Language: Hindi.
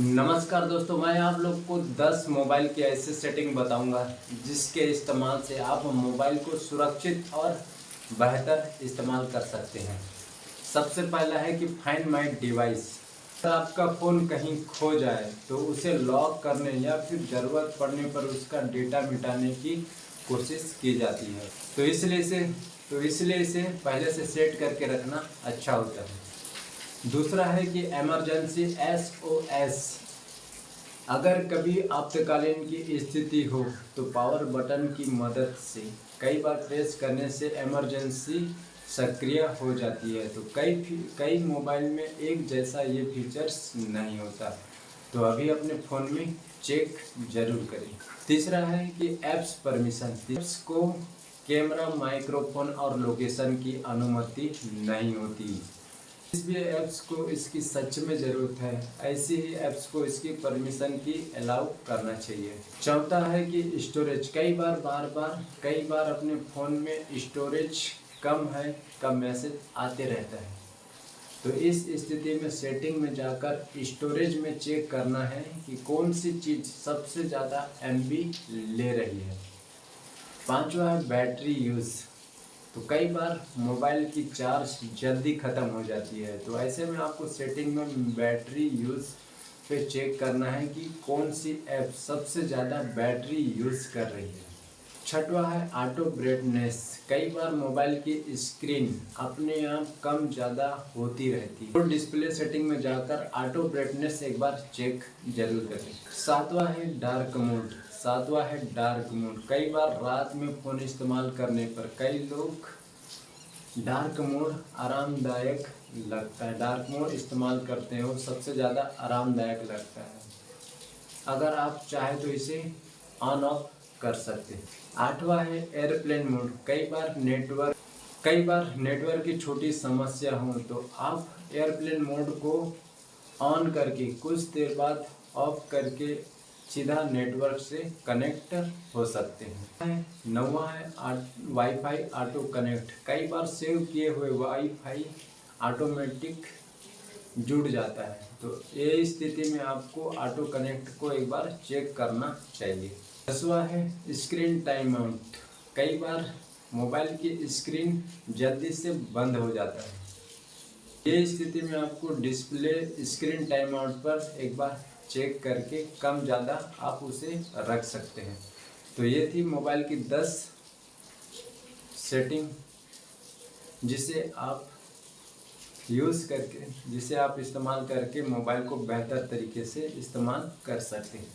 नमस्कार दोस्तों, मैं आप लोग को 10 मोबाइल की ऐसे सेटिंग बताऊंगा जिसके इस्तेमाल से आप मोबाइल को सुरक्षित और बेहतर इस्तेमाल कर सकते हैं। सबसे पहला है कि फाइंड माय डिवाइस। अगर आपका फ़ोन कहीं खो जाए तो उसे लॉक करने या फिर ज़रूरत पड़ने पर उसका डेटा मिटाने की कोशिश की जाती है। तो इसलिए इसे पहले से सेट करके रखना अच्छा होता है। दूसरा है कि इमरजेंसी SOS। अगर कभी आपातकालीन की स्थिति हो तो पावर बटन की मदद से कई बार प्रेस करने से इमरजेंसी सक्रिय हो जाती है। तो कई मोबाइल में एक जैसा ये फीचर्स नहीं होता, तो अभी अपने फ़ोन में चेक जरूर करें। तीसरा है कि ऐप्स परमिशन। ऐप्स को कैमरा, माइक्रोफोन और लोकेशन की अनुमति नहीं होती। जिस भी ऐप्स को इसकी सच में ज़रूरत है, ऐसी ही ऐप्स को इसकी परमिशन की अलाउ करना चाहिए। चौथा है कि स्टोरेज। कई बार अपने फ़ोन में स्टोरेज कम है का मैसेज आते रहता है, तो इस स्थिति में सेटिंग में जाकर स्टोरेज में चेक करना है कि कौन सी चीज़ सबसे ज़्यादा MB ले रही है। पांचवा है बैटरी यूज़। तो कई बार मोबाइल की चार्ज जल्दी ख़त्म हो जाती है, तो ऐसे में आपको सेटिंग में बैटरी यूज़ पे चेक करना है कि कौन सी ऐप सबसे ज़्यादा बैटरी यूज़ कर रही है। छठवा है ऑटो ब्राइटनेस। कई बार मोबाइल की स्क्रीन अपने आप कम ज़्यादा होती रहती है, तो डिस्प्ले सेटिंग में जाकर ऑटो ब्राइटनेस एक बार चेक जरूर करें। सातवां है डार्क मोड। कई बार रात में फ़ोन इस्तेमाल करने पर कई लोग डार्क मोड आरामदायक लगता है, डार्क मोड इस्तेमाल करते हो सबसे ज़्यादा आरामदायक लगता है। अगर आप चाहे तो इसे ऑन ऑफ कर सकते हैं। आठवां है एयरप्लेन मोड। कई बार नेटवर्क की छोटी समस्या हो तो आप एयरप्लेन मोड को ऑन करके कुछ देर बाद ऑफ करके सीधा नेटवर्क से कनेक्ट हो सकते हैं। नौवां है वाईफाई ऑटो कनेक्ट। कई बार सेव किए हुए वाईफाई ऑटोमेटिक जुड़ जाता है, तो ये स्थिति में आपको ऑटो कनेक्ट को एक बार चेक करना चाहिए। 10वां है स्क्रीन टाइम आउट। कई बार मोबाइल की स्क्रीन जल्दी से बंद हो जाता है, ये स्थिति में आपको डिस्प्ले स्क्रीन टाइम आउट पर एक बार चेक करके कम ज़्यादा आप उसे रख सकते हैं। तो ये थी मोबाइल की 10 सेटिंग जिसे आप इस्तेमाल करके मोबाइल को बेहतर तरीके से इस्तेमाल कर सकते हैं।